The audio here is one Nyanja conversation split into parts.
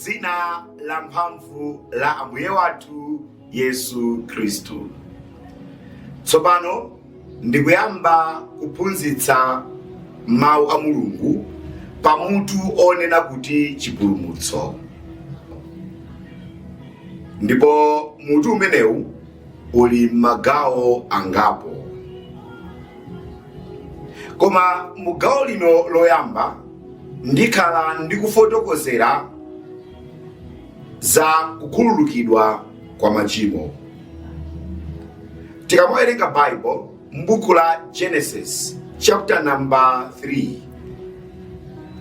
dzina la mphamvu la Ambuye wathu Yesu Khristu. Tsopano ndikuyamba kuphunzitsa mawu a Mulungu pamutu onena kuti chipulumutso. Ndipo mutu umenewu uli magawo angapo. Koma mugawo lino loyamba ndikhala ndikufotokozera za kukhululukidwa kwa machimo. Tikamawerenga Bible m'buku la Genesis chapter number 3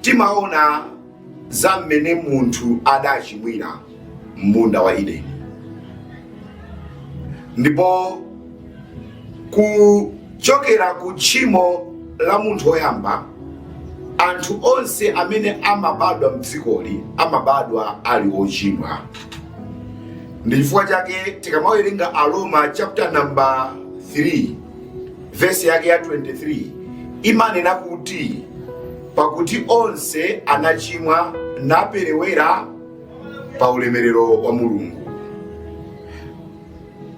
timaona za mmene munthu adachimwira m'munda wa Edeni. Ndipo kuchokera ku tchimo la munthu woyamba, anthu onse amene amabadwa m'dzikoli amabadwa ali ochimwa. Ndi chifukwa chake tikamawerenga Aroma chapter number 3 verse yake ya 23 imanena kuti pakuti onse anachimwa naperewera pa ulemerero wa Mulungu.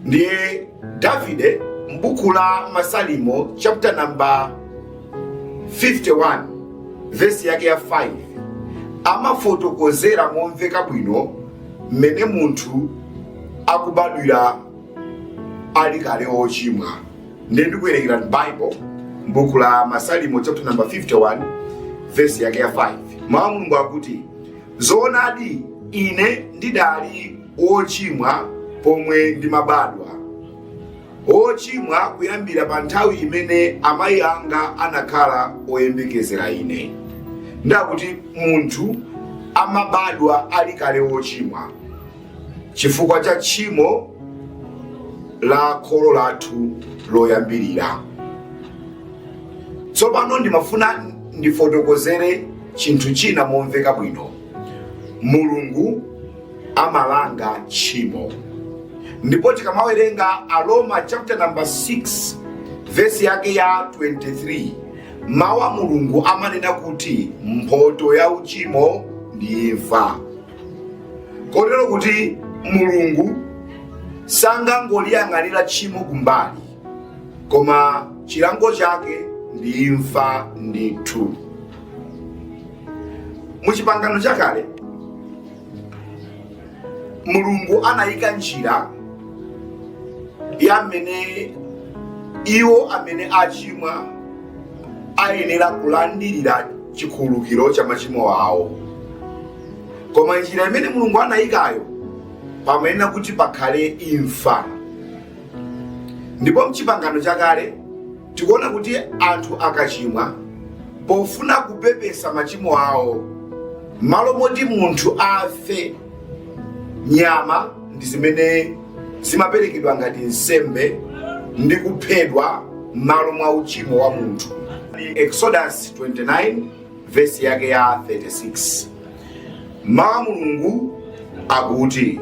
Ndiye Davide m'buku la Masalimo chapter number 51 verse yake ya 5 amafotokozera momveka bwino mmene munthu akubadwira ali kale ochimwa. Ndiye ndikuwerekera Bible m'buku la Masalimo chapter number 51 verse yake ya 5. Mawu Mulungu akuti, zoonadi ine ndidali ochimwa pomwe ndimabadwa, ochimwa kuyambira pa nthawi imene amayi anga anakhala oyembekezera ine. Ndakuti munthu amabadwa ali kale ochimwa chifukwa cha tchimo la kholo lathu loyambirira. Tsopano ndimafuna ndifotokozere chinthu china momveka bwino. Mulungu amalanga tchimo. Ndipo tikamawerenga Aroma chapter number 6 verse yake ya 23 mawu a Mulungu amanena kuti mphotho ya uchimo ndi imfa. Kotero kuti Mulungu sangangoliyang'anira tchimo kumbali, koma chilango chake ndi imfa ndithu. Muchipangano chakale Mulungu anayika njira ya mmene iwo amene achimwa ayenera kulandirira chikhululukiro cha machimo awo. Koma njira imene Mulungu anayikayo pamenena kuti pakhale imfa. Ndipo mchipangano chakale tikuona kuti anthu akachimwa pofuna kupepesa machimo awo, malo moti munthu afe, nyama ndi zimene zimaperekedwa ngati nsembe ndi kuphedwa malo mwa uchimo wa munthu. Exodus 29 verse yake ya 36 mawu Mulungu akuti,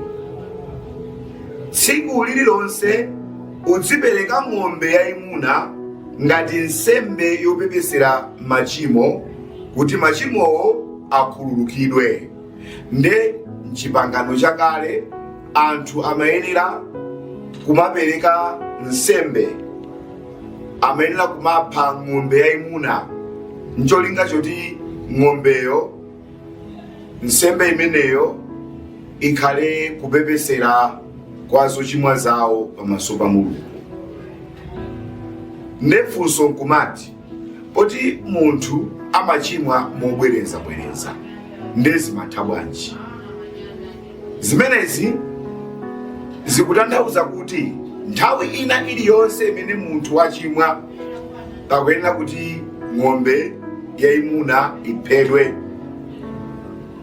tsiku lililonse uzipereka ng'ombe yayimuna ngati nsembe yopepesera machimo kuti machimowo akhululukidwe. Nde m'chipangano chakale anthu amayenera kumapereka nsembe, amayenera kumapha ng'ombe yayimuna ncholinga choti ng'ombeyo, nsembe imeneyo ikhale kupepesera kwa zochimwa zawo pamaso pa Mulungu. Nefunso nkumati, poti munthu amachimwa mobwereza ndezi matha bwanji? Zimenezi zikutanthauza kuti nthawi ina iliyonse imene munthu wachimwa pakuyenera kuti ng'ombe yayimuna iphedwe,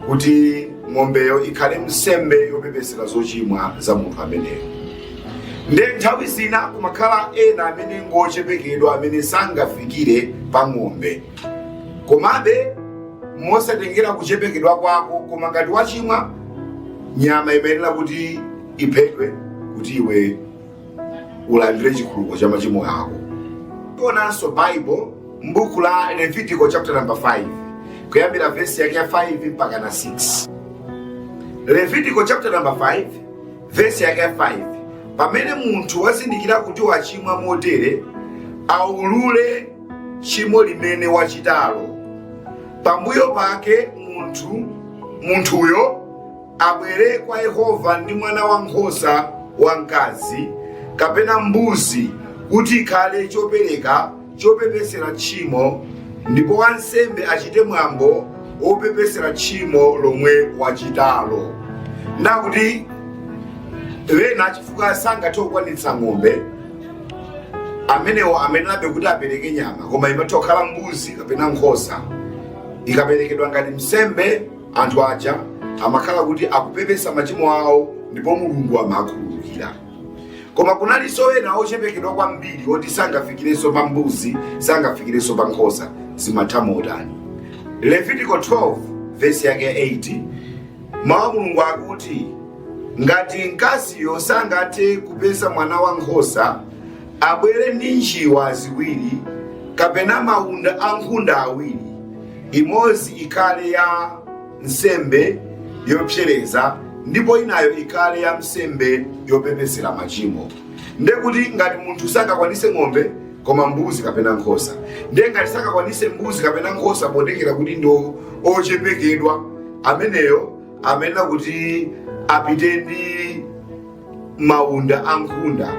kuti ng'ombeyo ikhale nsembe yopepesera zochimwa za munthu ameneyo. Nde nthawi zina kumakhala ena amene ngochepekedwa amene sangafikire pa ng'ombe, komabe mosatengera kuchepekedwa kwako, koma ngati wachimwa nyama imayenera kuti iphedwe kuti iwe ulandire chikhululuko cha machimo ako. Tionanso Bible m'buku la Levitical chapter number 5 kuyambira verse yake ya 5 mpaka na 6. Levitical chapter number 5 verse yake 5, pamene munthu wazindikira kuti wachimwa motere, aulule tchimo limene wachitalo. Pambuyo pake munthuyo abwere kwa Yehova ndi mwana wankhosa wamkazi kapena mbuzi kuti ikhale chopereka chopepesera tchimo, ndipo wansembe achite mwambo wopepesera tchimo lomwe wachitalo. Ndakuti wena chifukwa sangathe kukwanitsa ng'ombe, amenewo amenabe kuti apereke nyama, koma imatha kukhala mbuzi kapena nkhosa. Ikaperekedwa ngati nsembe, anthu aja amakhala kuti akupepesa machimo awo, ndipo Mulungu amakhululukira. Koma kunalinso wena ochepekedwa kwambiri oti sangafikirenso pa mbuzi, sangafikirenso pa nkhosa, zimatha motani. Levitical 12 verse yake 8, mawu Mulungu akuti ngati mkaziyo sangathe kupeza mwana wankhosa, abwere ndi njiwa ziwiri kapena maunda ankhunda awiri, imodzi ikhale ya nsembe yopsereza ndipo inayo ikhale ya nsembe yopepesera machimo. Ndekuti ngati munthu sangakwanise ng'ombe koma mbuzi kapena nkhosa, ndiye ngati sangakwanise mbuzi kapena nkhosa podekera kuti ndo ochepekedwa, ameneyo amene kuti apite ndi maunda ankhunda,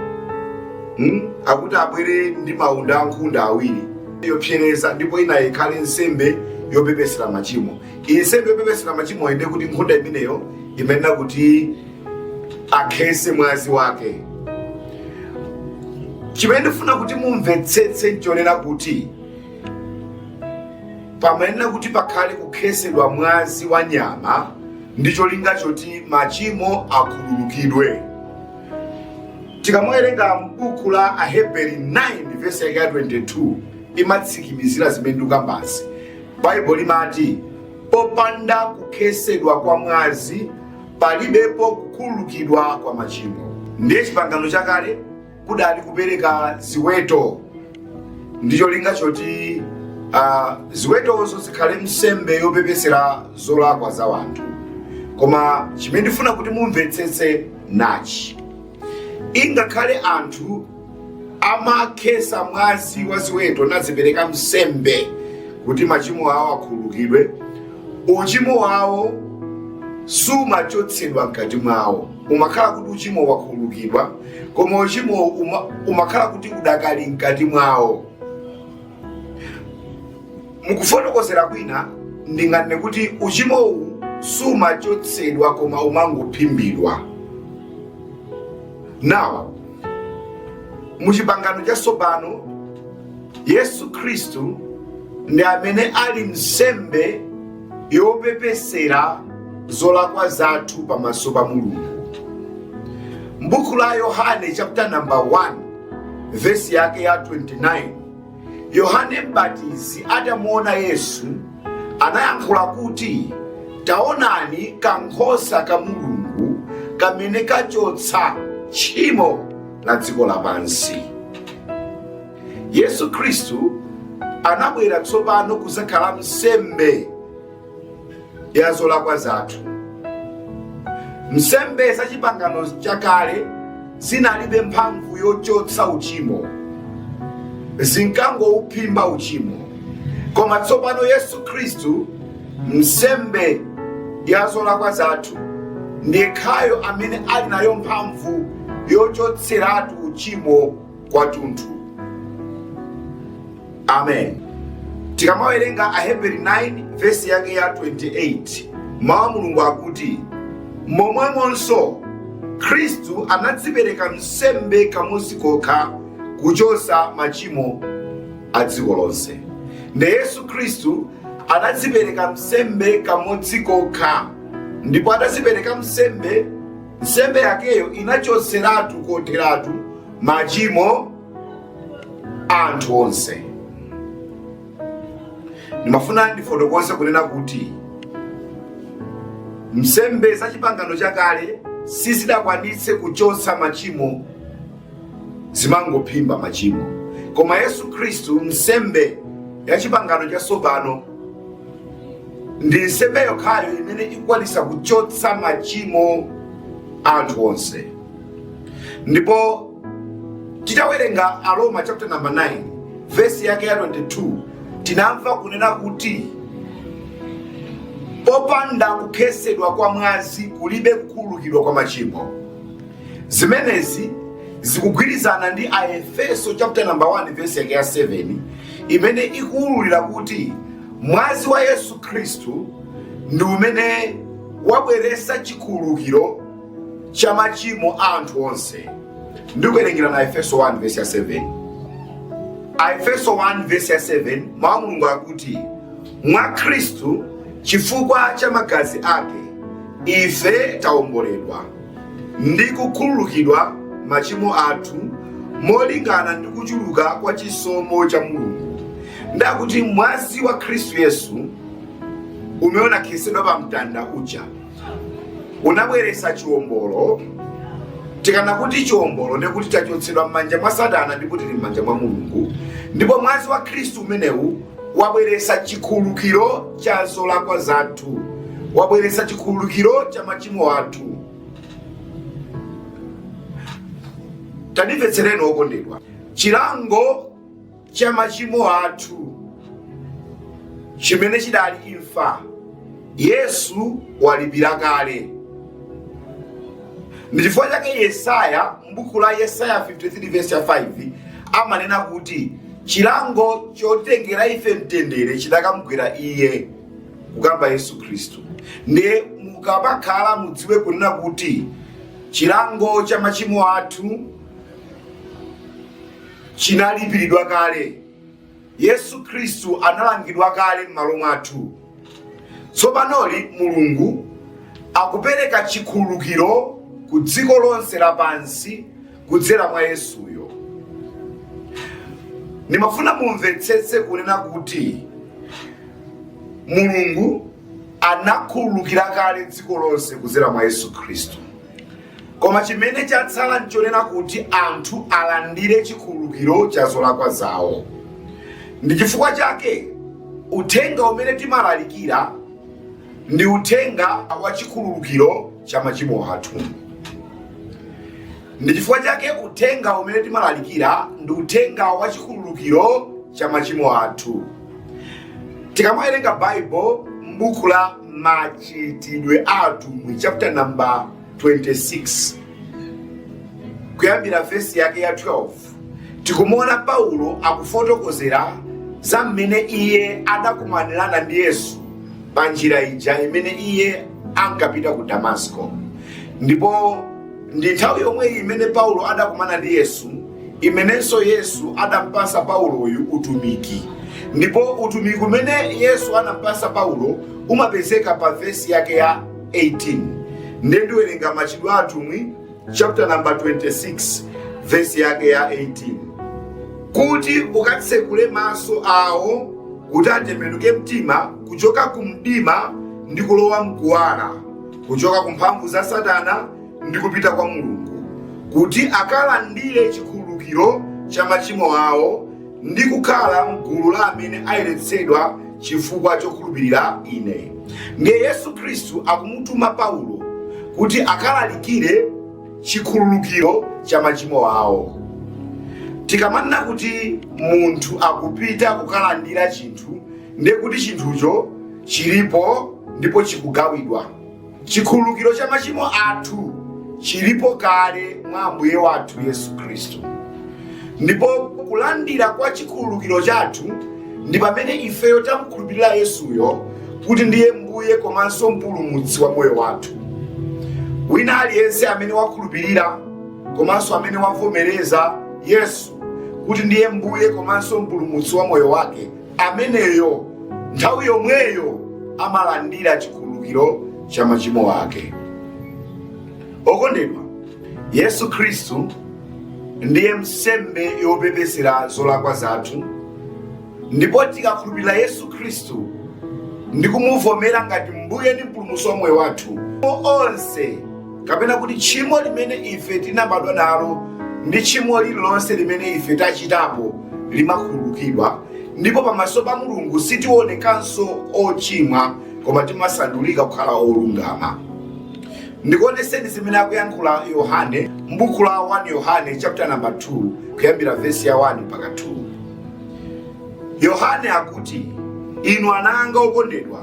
akuti abwere ndi maunda ankhunda awiri yopsereza ndipo inayo ikhale nsembe yopepesera machimo. Iyi nsembe yopepesera machimo inde kuti nkhunda imeneyo imene kuti akhese mwazi wake. Chimene ndifuna kuti mumvetsetse nchonena kuti pamene kuti pakhale kukhesedwa mwazi wa nyama, ndicho linga choti machimo akhululukidwe. Tikamuwerenga m'buku la Aheberi 9 verse ya 22, imatsikimizira zimene ndikukambazi. Bible limati popanda kukhesedwa kwa mwazi palibepo kukhululukidwa kwa machimo. Ndiye chipangano chakale kudali kupereka ziweto, ndicho linga choti ziwetozo zikhale nsembe yopepesera zolakwa za wanthu. Koma chimene ndifuna kuti mumvetsetse nachi, ingakhale anthu amakhesa mwazi wa ziweto nazipereka nsembe kuti machimo awo akhululukidwe, uchimo wawo sumachotsedwa mkati mwawo. Umakhala kuti uchimo wakhululukidwa, koma uchimo umakhala kuti udakali mkati mwawo. Mukufotokozera kwina ndingane kuti uchimo uwu sumachotsedwa koma umangophimbidwa. Now, muchipangano chatsopano Yesu Khristu ndi amene ali nsembe yopepesera zolakwa zathu pamaso pa Mulungu. M'buku la Yohane chapter number 1 verse yake ya 29, Yohane Mbatizi atamuona Yesu anayankhula kuti, taonani kankhosa ka Mulungu kamene kachotsa tchimo la dziko lapansi. Yesu Khristu anabwera tsopano kuzakhala nsembe ya zolakwa zathu. Nsembe za chipangano chakale zinalibe mphamvu yochotsa uchimo, zinkangouphimba uchimo. Koma tsopano Yesu Khristu, nsembe ya zolakwa zathu, ndiye khayo amene ali nayo mphamvu yochotseratu uchimo kwathunthu. Amen. Tikamawerenga Aheberi 9 verse yake ya 28, mawu Mulungu akuti momwemonso Khristu anadzipereka nsembe kamodzi kokha kuchotsa machimo a dziko lonse. Ndi Yesu Khristu anadzipereka nsembe kamodzi kokha, ndipo adadzipereka nsembe yakeyo inachotseratu kotheratu machimo anthu onse. Ndimafuna ndifotokoze kunena kuti nsembe za chipangano chakale sizidakwanitse kuchotsa machimo, zimangophimba machimo. Koma Yesu Khristu, nsembe ya chipangano chatsopano, ndi nsembe yokhayo imene ikwanisa kuchotsa machimo anthu onse. Ndipo titawerenga Aroma chapter number 9 verse yake ya 22 tinamva kunena kuti popanda kukhesedwa kwa mwazi kulibe kukhululukidwa kwa machimo. Zimenezi zikugwirizana ndi Aefeso chapter number 1 verse yake ya 7 imene ikuwululira kuti mwazi wa Yesu Khristu ndi umene wabweretsa chikhululukiro cha machimo anthu onse. Ndikuwerengera na Aefeso 1 verse ya 7. Aefeso 1 verse ya 7 mawu Mulungu akuti mwa Khristu chifukwa cha magazi ake ife taomboledwa ndi kukhululukidwa machimo athu molingana ndi kuchuluka kwa chisomo cha Mulungu. Ndakuti mwazi wa Khristu Yesu umeona khesedwa pa mtanda uja unabweretsa chiwombolo. Tikana kuti chiwombolo ndikuti tachotsedwa m'manja mwa Satana ndipo tili m'manja mwa Mulungu. Ndipo mwazi wa Khristu umenewu wabweretsa chikhululukiro cha zolakwa zathu, wabweretsa chikhululukiro cha machimo athu. Tandimvetsereni okondedwa, chilango cha machimo athu chimene chidali imfa Yesu walipira kale. Ndichifukwa chake Yesaya m'buku la Yesaya 53 verse 5 amanena kuti chilango chotengera ife mtendere chidakamugwera iye, kukamba Yesu Khristu. Ndiye mukapakhala mudziwe kunena kuti chilango cha machimo athu chinalipiridwa kale. Yesu Khristu analangidwa kale m'malo mwathu. Tsopanoli Mulungu akupereka chikhululukiro ku dziko lonse lapansi kudzera mwa Yesuyo. Nimafuna mumvetsetse kunena kuti Mulungu anakhululukira kale dziko lonse kudzera mwa Yesu Khristu. Koma chimene chatsala nchonena kuti anthu alandire chikhululukiro cha zolakwa zawo. Ndi chifukwa chake uthenga umene timalalikira ndi uthenga wa chikhululukiro cha machimo athu. Ndi chifukwa chake uthenga umene timalalikira ndi uthenga wa chikhululukiro cha machimo athu. Tikamawerenga Bible m'buku la Machitidwe Atumwi chapter number 26 kuyambira verse yake ya 12 tikumuona Paulo akufotokozera za mmene iye adakumanirana ndi Yesu pa njira ija imene iye ankapita ku Damasco. Ndipo ndi nthawi yomwe imene Paulo adakumana ndi Yesu imenenso Yesu adampasa Paulo uyu utumiki. Ndipo utumiki umene Yesu anampasa Paulo umapezeka pa verse yake ya 18. Ndiwerenga Machitidwe Atumwi chapter number 26 verse yake ya 18. Kuti ukatsekule maso awo kuti atembenuke mtima kuchoka kumdima ndi kulowa mkuwala, kuchoka kumphamvu za Satana ndi kupita kwa Mulungu, kuti akalandire chikhululukiro cha machimo awo ndi kukhala mgulu la amene ayeretsedwa chifukwa chokhulupirira ine. Ndiye Yesu Khristu akumutuma Paulo kuti akalalikire chikhululukiro cha machimo awo. Tikamanena kuti munthu akupita kukalandira chinthu, ndiye kuti chinthucho chilipo ndipo chikugawidwa. Chikhululukiro cha machimo athu chilipo kale mwa Ambuye wathu Yesu Khristu. Ndipo kulandira kwa chikhululukiro chathu ndi pamene ifeyo tamukhulupirira Yesuyo kuti ndiye Mbuye komanso mpulumutsi wa moyo wathu. Wina aliyense amene wakhulupirira komanso amene wavomereza Yesu kuti ndiye Mbuye komanso mpulumutsi wa moyo wake, ameneyo nthawi yomweyo amalandira chikhululukiro cha machimo ake. Okondedwa, Yesu Khristu ndiye nsembe yopepesera zolakwa zathu. Ndipo tikakhulupirira Yesu Khristu ndi kumuvomera ngati Mbuye ndi mpulumutsi wa moyo wathu, onse kapena kuti tchimo limene ife tinabadwa nalo ndi tchimo lililonse limene ife tachitapo limakhululukidwa. Ndipo pamaso pa Mulungu sitionekanso ochimwa koma timasandulika kukhala olungama. Ndikuoneseni zimene akuyankhula Yohane m'buku la 1 Yohane chapter number 2 kuyambira verse ya 1 mpaka 2. Yohane akuti, inu ana anga okondedwa,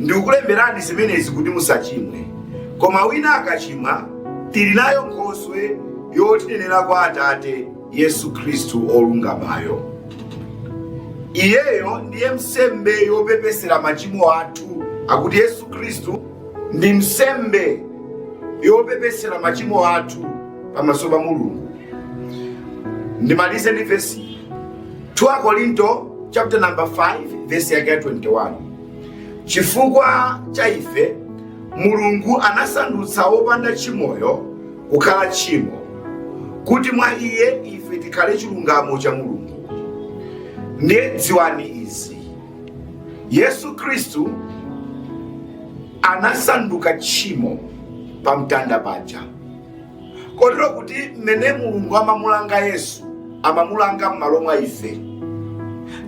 ndikukulemberani zimenezi kuti musachimwe. Koma wina akachimwa, tili nayo Nkhoswe yotinenera kwa Atate, Yesu Khristu olungamayo. Iyeyo ndiye nsembe yopepesera machimo athu. Akuti Yesu Khristu ndi nsembe yopepesera machimo athu pamaso pa Mulungu. Ndimalize ndi verse 2 Korinto chapter number 5 verse ya 21. Chifukwa cha ife Mulungu anasandutsa wopanda chimoyo kukhala tchimo, kuti mwa iye ife tikhale chilungamo cha Mulungu. Ndiye dziwani izi, Yesu Khristu anasanduka tchimo pa mtanda paja, kotero kuti mmene Mulungu amamulanga Yesu amamulanga m'malo mwa ife.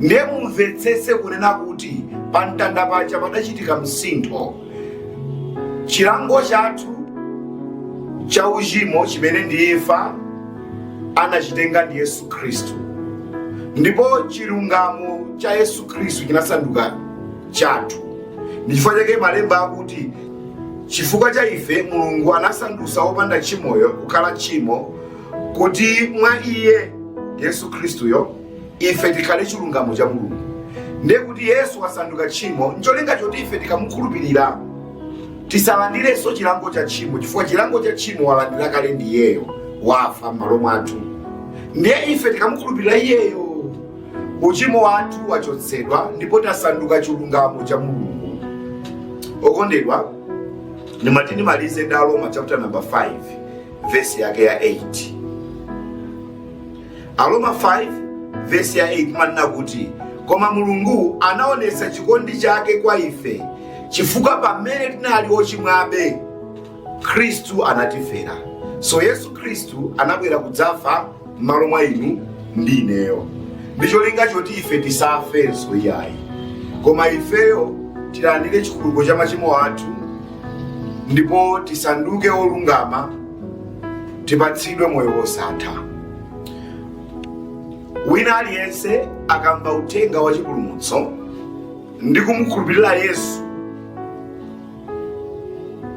Ndiye mumvetsetse kunena kuti pa mtanda paja padachitika msintho. Chilango chathu cha uchimo chimene ndi imfa anachitenga ndi Yesu Khristu, ndipo chilungamo cha Yesu Khristu chinasanduka chathu. Ndichifukwa chake malemba akuti chifukwa cha ife Mulungu anasandutsa wopanda chimoyo kukhala tchimo, kuti mwa iye Yesu Khristuyo ife tikhale chilungamo cha Mulungu. Ndiye kuti Yesu wasanduka tchimo ncholinga choti ife tikamukhulupirira tisalandirenso chilango cha tchimo, chifukwa chilango cha tchimo walandira kale ndi iyeyo, wafa m'malo mwathu. Ndiye ife tikamukhulupirira iyeyo, uchimo wathu wachotsedwa ndipo tasanduka chilungamo cha Mulungu. Okondedwa, ndimalize ndi Aroma chapter number 5 verse yake ya 8. Aroma 5 verse ya 8 manena kuti, koma Mulungu anaonetsa chikondi chake kwa ife, chifukwa pamene tinali ochimwabe Khristu anatifera. So Yesu Khristu anabwera kudzafa m'malo mwa inu ndi ineyo. Ndicholinga choti ife tisafenso iyayi, koma ifeyo tilandire chikhululuko cha machimo athu, ndipo tisanduke olungama, tipatsidwe moyo wosatha. Wina aliyense akamva uthenga wa chipulumutso ndi kumukhulupirira Yesu,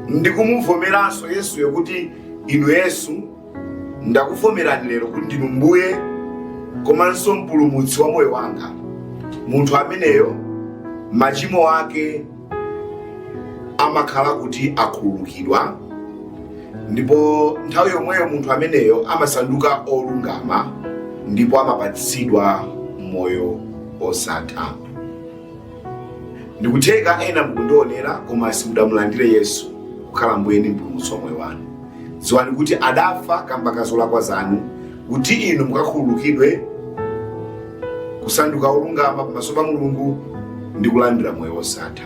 ndi kumuvomeranso Yesuyo kuti, inu Yesu ndakuvomerani lero kuti ndinu Mbuye komanso mpulumutsi wa moyo wanga, munthu ameneyo machimo ake amakhala kuti akhululukidwa, ndipo nthawi yomweyo munthu ameneyo amasanduka olungama, ndipo amapatsidwa moyo osatha. Ndikutheka ena mukundionera koma simudamulandire Yesu kukhala Mbuye ndi mpulumutsi wa moyo wanu. Dziwani kuti adafa kamba ka zolakwa zanu, kuti inu mukakhululukidwe, kusanduka olungama pamaso pa Mulungu ndi kulandira moyo wosatha.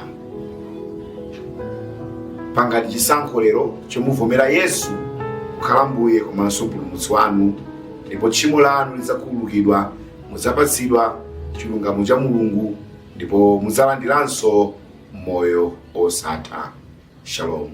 Pangani chisankho lero chomuvomera Yesu kukhala Mbuye komanso mpulumutsi wanu, ndipo tchimo lanu lidzakhululukidwa, mudzapatsidwa chilungamo cha Mulungu, ndipo mudzalandiranso moyo osatha. Shalom.